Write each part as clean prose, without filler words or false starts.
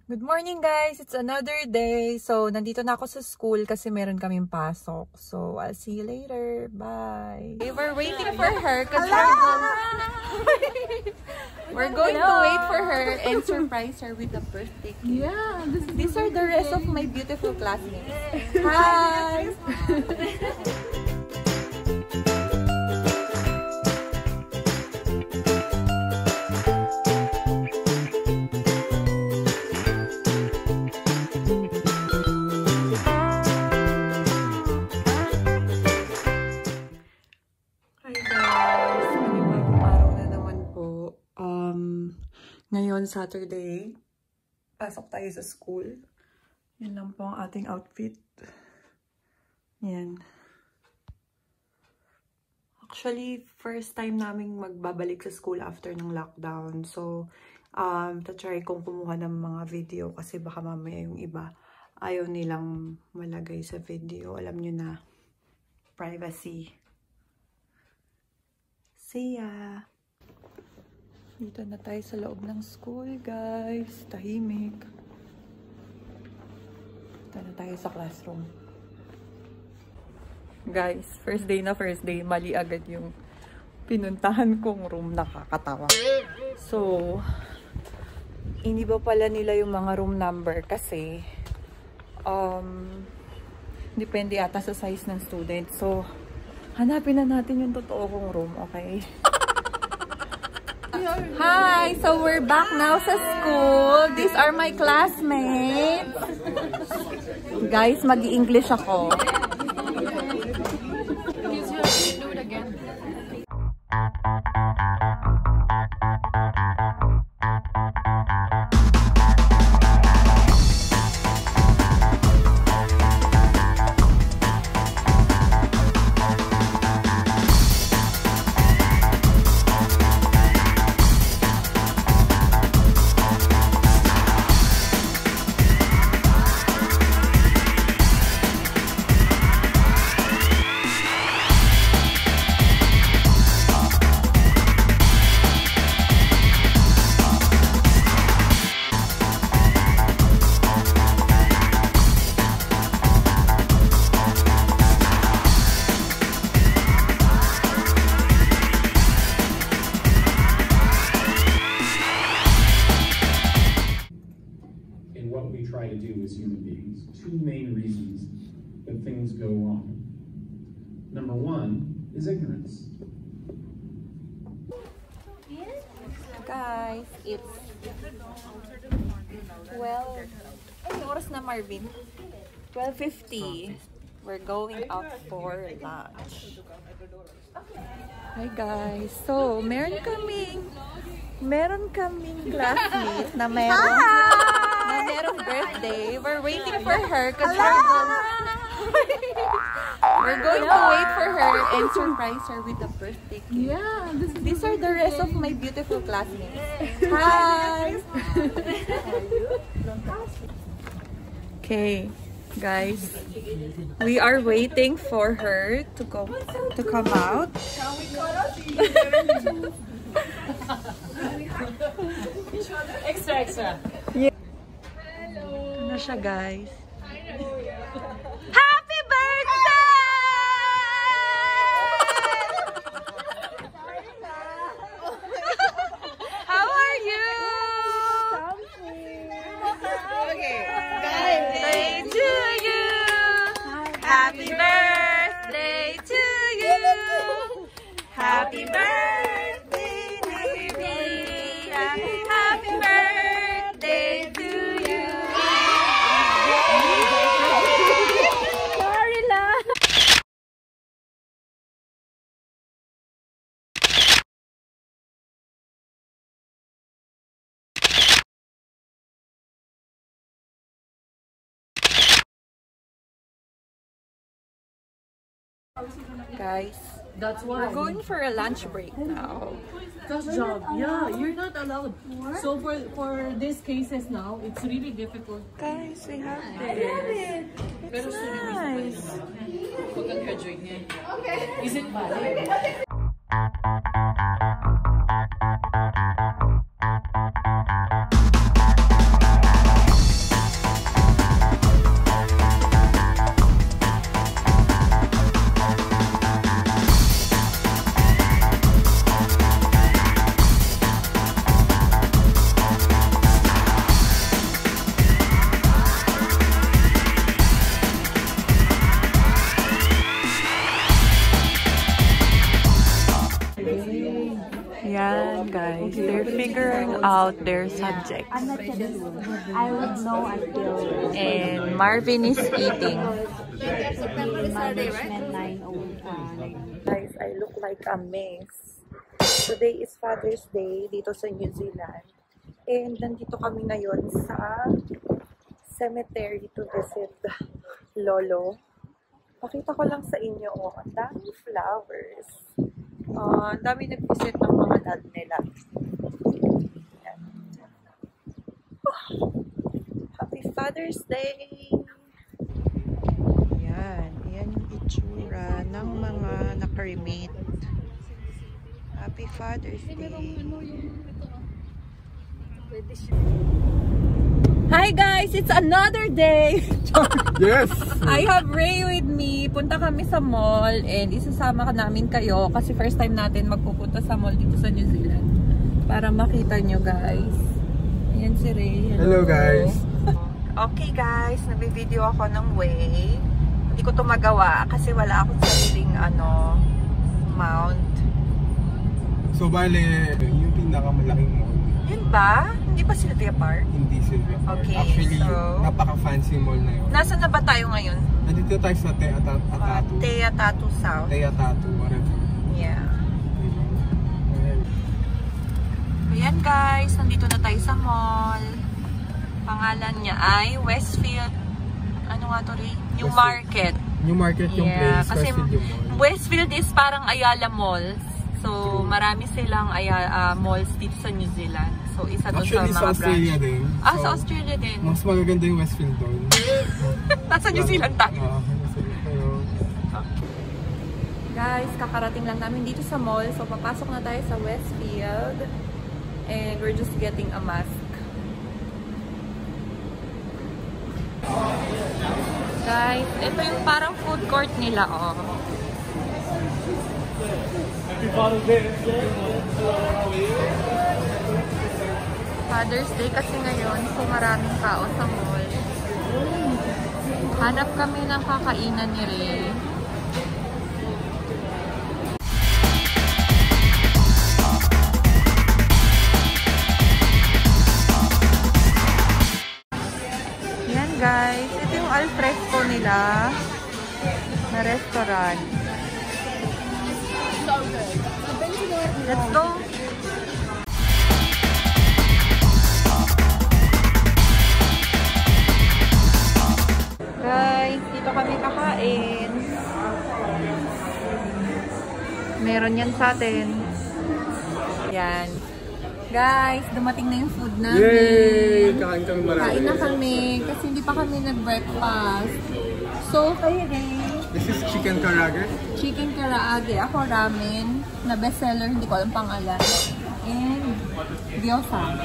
Good morning guys! It's another day. So, nandito na ako sa school kasi meron kaming pasok. So, I'll see you later. Bye! We're waiting for her because we're going to wait for her and surprise her with a birthday cake. Yeah, These are the rest of my beautiful classmates. Hi! Ngayon, Saturday, pasok tayo sa school. Yan lang po ang ating outfit. Yan. Actually, first time naming magbabalik sa school after ng lockdown. So, try kong kumuha ng mga video kasi baka mamaya yung iba ayaw nilang malagay sa video. Alam nyo na, privacy. See ya! Dito na tayo sa loob ng school, guys. Tahimik. Dito na tayo sa classroom. Guys, first day, mali agad yung pinuntahan kong room. Nakakatawa. So, hindi ba pala nila yung mga room number kasi depende ata sa size ng student. So, hanapin na natin yung totoo kong room, okay? Hi! So we're back now sa school. These are my classmates. Guys, mag-i-English ako. What we try to do as human beings. Two main reasons that things go wrong. Number one is ignorance. Guys, it's 12. Ay, oras na, Marvin? 12:50. We're going out for lunch. Hi guys. So, meron kaming classmates na merong birthday. We're waiting for her because we're going to wait for her and surprise her with a birthday cake. Yeah, These are the rest of my beautiful classmates. Hi! Okay, guys. We are waiting for her to come out. extra. Yeah. Ano siya, guys? Happy birthday! How are you? Okay, guys. Birthday to you. Happy birthday to you. Happy birthday, baby. Happy birthday to you. Sorry lang. Guys, That's why. we're going for a lunch break now. Tough job. Yeah, you're not allowed. So for these cases now, it's really difficult. Guys, we have this. It's nice. Pag-graduate niya. Okay. Is it valid? out their subjects. I'm not kidding. I would know until... And Marvin is eating. Guys, I look like a mess. Today is Father's Day dito sa New Zealand. And nandito kami ngayon sa cemetery to visit Lolo. Pakita ko lang sa inyo, oh, ang daming flowers. Ang dami nag-visit ng mga dad nila. Yan. Oh, Happy Father's Day! Yan. Yan yung itsura ng mga nakaremate. Happy Father's Day! Hi guys! It's another day! Yes! I have Ray with me. Punta kami sa mall and isasama ka namin kayo kasi first time natin magpupunta sa mall dito sa New Zealand. Para makita nyo guys. Ayan si Ray. Hello guys! Okay guys, nagbe-video ako ng way. Hindi ko to magawa kasi wala akong sariling mount. So bale, yung pinakamalaking mall. Yun ba? Hindi ba Sylvia Park? Hindi Sylvia Park. Okay, Actually, so napaka-fancy mall na yun. Nasaan na ba tayo ngayon? Nandito tayo sa Teatatu. Teatatu South. Teatatu, whatever. Yeah. Ayan. Ayan guys, nandito na tayo sa mall. Pangalan niya ay Westfield. Ano nga to rin? New Market. New Market yung place, kasi Westfield yung mall. Westfield is parang Ayala Malls. So, marami silang malls dito sa New Zealand. So, isa to Actually, sa mga Australia branch. din. Sa Australia din. Mas magaganda yung Westfield doon. Nasa New Zealand tayo. Pero, Guys, kakarating lang namin dito sa mall. So, papasok na tayo sa Westfield. And we're just getting a mask. Guys, ito yung parang food court nila, oh. Father's Day kasi ngayon, so maraming tao sa mall. Hanap kami ng kakainan ni Ray. Yan guys, ito yung alfresco nila na restaurant. Let's go! Guys, dito kami kakain. Meron yan sa atin. Yan. Guys, dumating na yung food namin. yay! Kain kami marami. Kain na kami kasi hindi pa kami nag-breakfast. So, kayo rin. This is chicken karaage. Chicken karaage. Ako ramen na bestseller, hindi ko alam pangalan. And gyoza.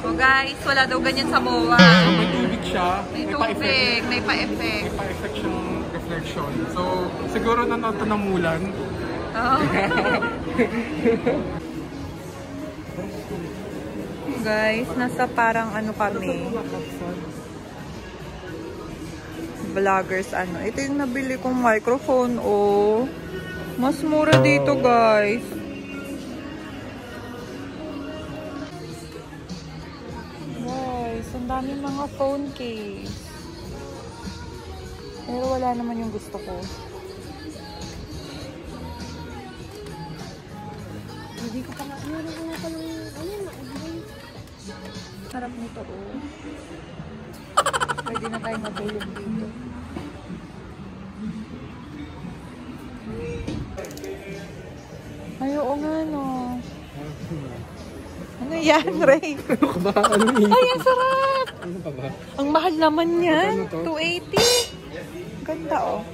So guys, wala daw ganyan sa MOA. May tubig siya. May tubig, may pa-effect. May pa-effect siyang reflection. So, siguro na nato ng mulan. Oh. Guys, nasa parang kami. Vloggers Ito yung nabili kong microphone, oh. Mas mura dito, guys. Guys, ang daming mga phone case. Pero wala naman yung gusto ko. Hindi ko pa na Sarap nito, oh. Pwede na tayo matulog dito. Ay, oo nga, no. Ano yan, Ray? Ano ka ba? Ano yun? Ay, ang sarap! Ano ka ba? Ang mahal naman yan. Ano to? 280. Ganda, oh.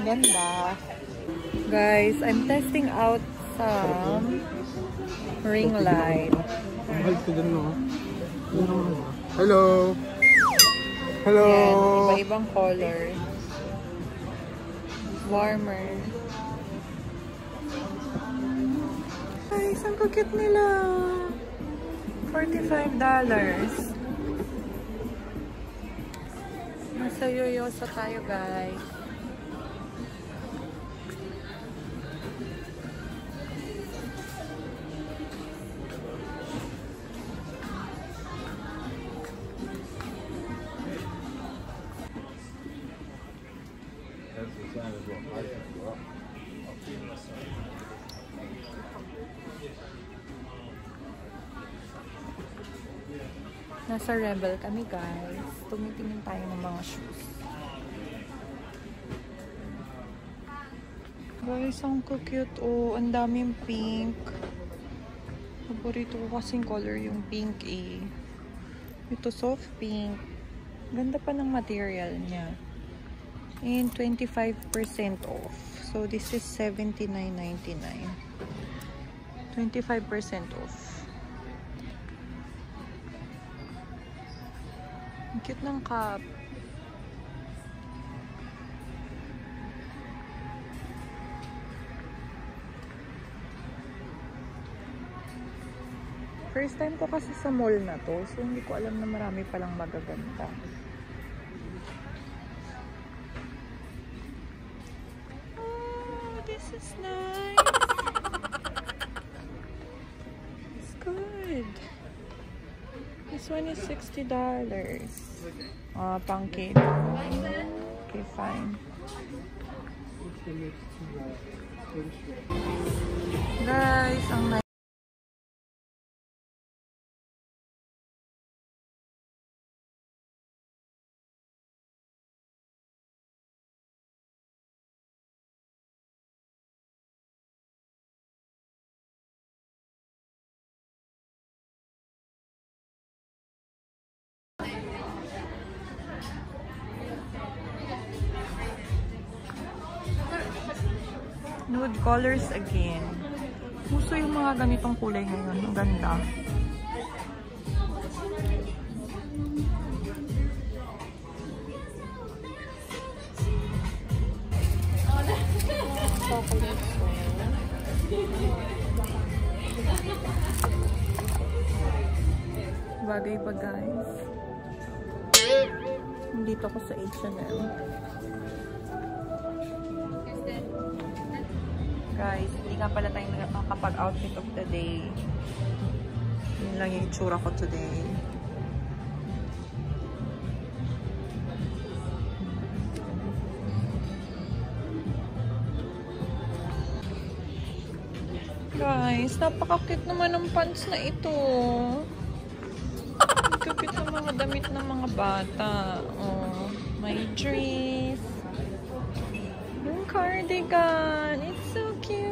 Ganda. Guys, I'm testing out some ring light. Ang mahal ko din, no? Hello! Hello! Yan, iba-ibang color. Warmer. Guys, ang cute nila. $45. Sa Yoyoso tayo, guys. Nasa Rebel kami, guys. Tumitingin tayo ng mga shoes. Guys, ang cute. Oh, ang daming pink. Paborito ko kasing color yung pink eh. Ito soft pink. Ganda pa ng material niya. And 25% off. So, this is $79.99. 25% off. Ang cute ng cup. First time ko kasi sa mall na to. So, hindi ko alam na marami palang magaganda. Oh, this is nice. It's good. This one is $60. Pang kid. Okay, fine. Guys, ang nice. Nude colors again. Gusto yung mga ganitong kulay ngayon. Ang ganda. Chocolate. Bagay pa, guys. Dito ako sa H&M. Guys, hindi nga pala tayo nakakapag-outfit of the day. Yun lang yung itsura ko today. Guys, napaka-cute naman ng pants na ito. Cute ng mga damit ng mga bata. Oh, may dress. Yung cardigan. It's so cute.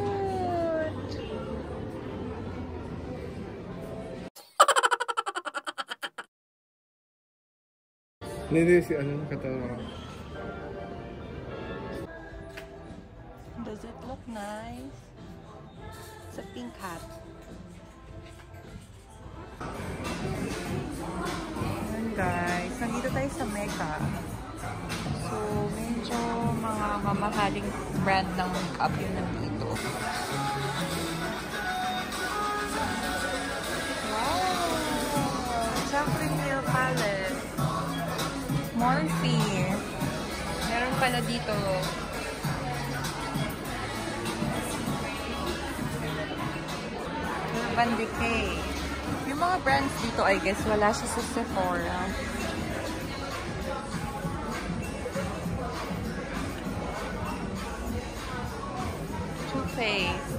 Hindi si ano katawa. Does it look nice? It's a pink hat. Ayan guys, nandito tayo sa Mecca. So, medyo mga mamahaling brand ng makeup yung nandito. Wow! Chocolate nail palette. Morphe. Meron pala dito. Urban Decay. Yung mga brands dito, I guess, wala siya sa Sephora. Too Faced.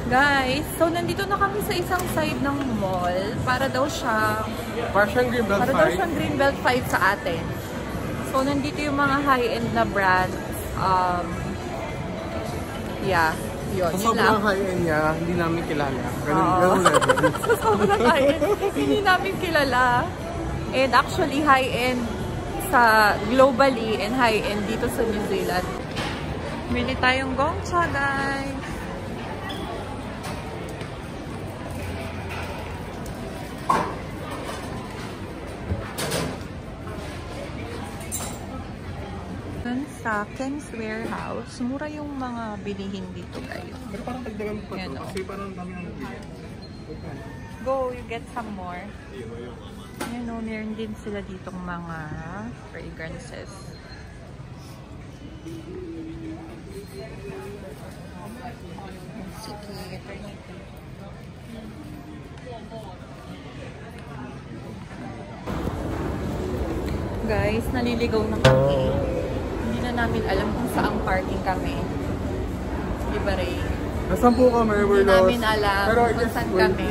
Guys, so nandito na kami sa isang side ng mall para daw siyang Greenbelt 5 sa atin. So nandito yung mga high-end na brands. Yeah, yun. Sa sobrang high-end niya, hindi namin kilala. Ganun level. Sa sobrang high-end, hindi namin kilala. And actually, high-end sa globally and high-end dito sa New Zealand. Bili tayong Gongcha, guys. Sa Ken's Warehouse, mura yung mga bilihin dito, guys. Pero parang tagdagan pa Yan, to. Kasi parang dami ng bili. go, you get some more. You know, meron din sila ditong mga fragrances. Sige, guys, naliligaw na kami. Hindi na namin alam kung saang parking kami. Di ba, Ray? Nasaan po kami? Hindi namin alam kung saan kami.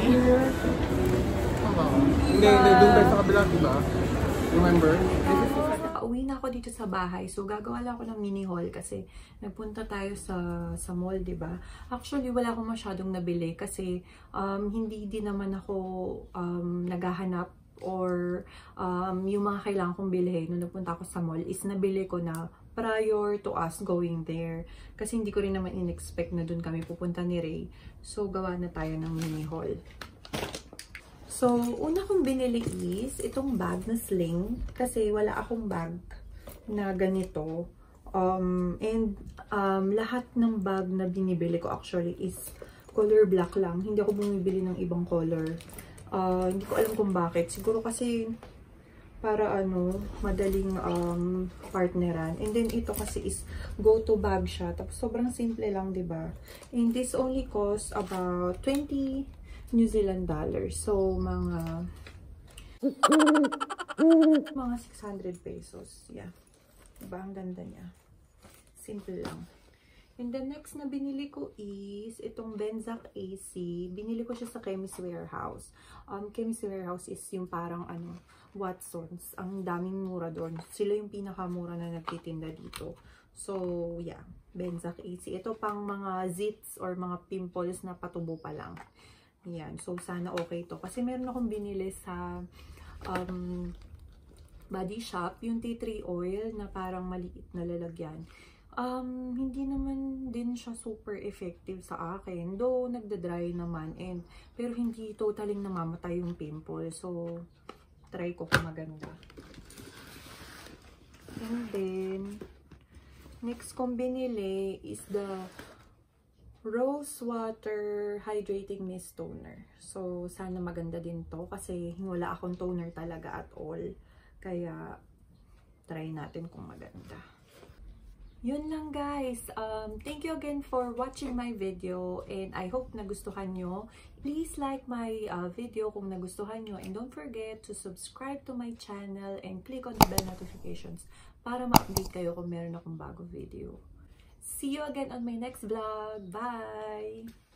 Hindi, doon tayo sa kabila, diba? Remember? Nakauwi na ako dito sa bahay. So, gagawa lang ako ng mini haul kasi nagpunta tayo sa mall, diba? Actually, wala akong masyadong nabili kasi hindi din naman ako naghahanap or yung mga kailangan kong bilhin nung nagpunta ako sa mall is nabili ko na prior to us going there. Kasi hindi ko rin naman in-expect na dun kami pupunta ni Ray. So, gawa na tayo ng mini haul. So, una kong binili is itong bag na sling. Kasi wala akong bag na ganito. Lahat ng bag na binibili ko actually is color black lang. Hindi ako bumibili ng ibang color. Hindi ko alam kung bakit. Siguro kasi para madaling partneran. And then ito kasi is go-to bag siya. Tapos sobrang simple lang, 'di ba? And this only cost about 20 New Zealand dollars. So mga 600 pesos. Yeah. Diba? Ang ganda niya. Simple lang. And the next na binili ko is itong Benzac AC. Binili ko siya sa Chemist Warehouse. Chemist Warehouse is yung parang Watsons. Ang daming mura doon. Sila yung pinakamura na nagtitinda dito. So, yeah. Benzac AC. Ito pang mga zits or mga pimples na patubo pa lang. Yan. So, sana okay to. Kasi meron akong binili sa Body Shop. Yung tea tree oil na parang maliit na lalagyan. Hindi naman din siya super effective sa akin. Though, nagda-dry naman. Pero hindi totaling namamatay yung pimple. So, try ko kung maganda. And then, next kong binili is the Rose Water Hydrating Mist Toner. So, sana maganda din to. Kasi wala akong toner talaga at all. Kaya, try natin kung maganda. Yun lang guys. Thank you again for watching my video and I hope nagustuhan nyo. Please like my video kung nagustuhan nyo and don't forget to subscribe to my channel and click on the bell notifications para ma-update kayo kung meron akong bagong video. See you again on my next vlog. Bye!